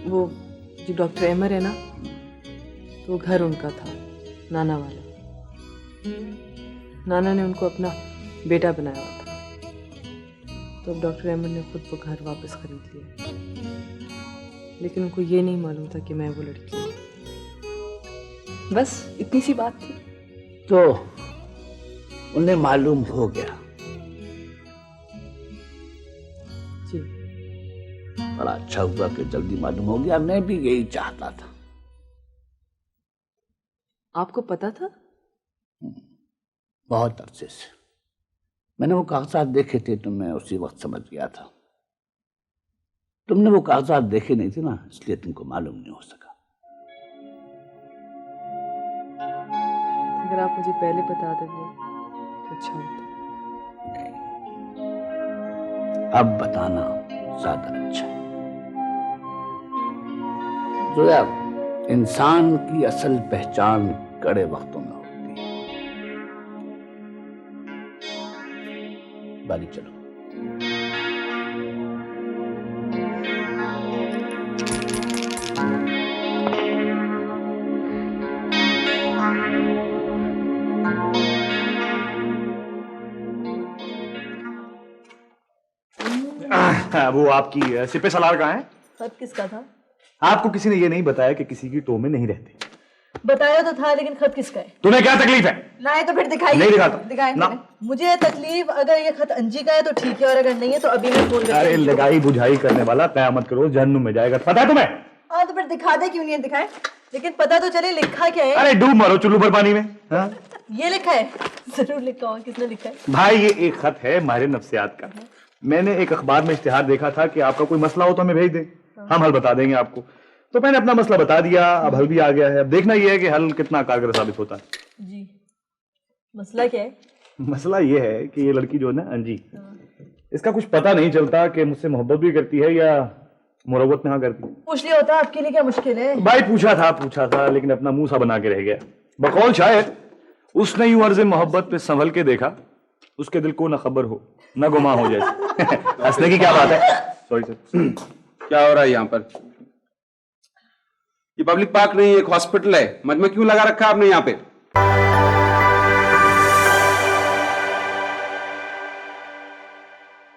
वो जो डॉक्टर अहमर है ना, तो घर उनका था, नाना वाला। नाना ने उनको अपना बेटा बनाया हुआ था, तो अब डॉक्टर अहमर ने खुद वो घर वापस खरीद लिया। लेकिन उनको ये नहीं मालूम था कि मैं वो लड़की हूँ। बस इतनी सी बात थी। तो उन्हें मालूम हो गया? जी। बड़ा अच्छा हुआ कि जल्दी मालूम हो गया, मैं भी यही चाहता था। आपको पता था? बहुत अरसे से मैंने वो कागजात देखे थे, तो मैं उसी वक्त समझ गया था। तुमने वो कागजात देखे नहीं थे ना, इसलिए तुमको मालूम नहीं हो सका। अगर आप मुझे पहले बता देते तो अच्छा होता। अब बताना ज्यादा अच्छा है। जोया, इंसान की असल पहचान कड़े वक्तों में होती है। बारी चलो। वो आपकी सिपे सलार कहाँ है? खत किसका था? आपको किसी ने ये नहीं बताया कि किसी की टो में नहीं रहते? बताया तो था, लेकिन खत किसका है? तुम्हें क्या तकलीफ है? लाए तो फिर दिखाइए। नहीं दिखाता। दिखाएं ना। मुझे तकलीफ, अगर ये खत अंजी का है तो ठीक है, और अगर नहीं है तो अभी मैं फोन करके। अरे लगाई बुझाई करने वाला कयामत करो जहन्नुम में जाएगा, पता है तुम्हें? हाँ तो फिर दिखा दे, क्यों नहीं दिखाए? लेकिन पता तो चले लिखा क्या है। अरे डूब मरो चुल्लू भर पानी में। हाँ? ये लिखा है? जरूर लिखा होगा, किसने लिखा है? भाई ये एक खत है माहिर नफ्सियात का। मैंने एक अखबार में इश्तिहार देखा था कि आपका कोई मसला हो तो हमें भेज दें, हम हल बता देंगे आपको। तो मैंने अपना मसला बता दिया, अब हल भी आ गया है। अब देखना ये है कि हल कितना कारगर साबित होता है। जी, मसला क्या है? मसला ये है कि ये लड़की जो है ना अंजी, इसका कुछ पता नहीं चलता कि मुझसे मोहब्बत भी करती है या मुरव्वत में हाँ करती है। पूछ लिया होता, आपके लिए क्या मुश्किल है? भाई पूछा था लेकिन अपना मुंह सा बना के रह गया। बकौल शायर, उसने यूं अर्ज़े मोहब्बत पे संभल के देखा, उसके दिल को न खबर हो न गुमा हो जैसे। हंसने की क्या बात है? Sorry sir. क्या हो रहा है यहाँ पर? ये पब्लिक पार्क नहीं, एक हॉस्पिटल है। मजमा क्यों लगा रखा है आपने यहाँ पे?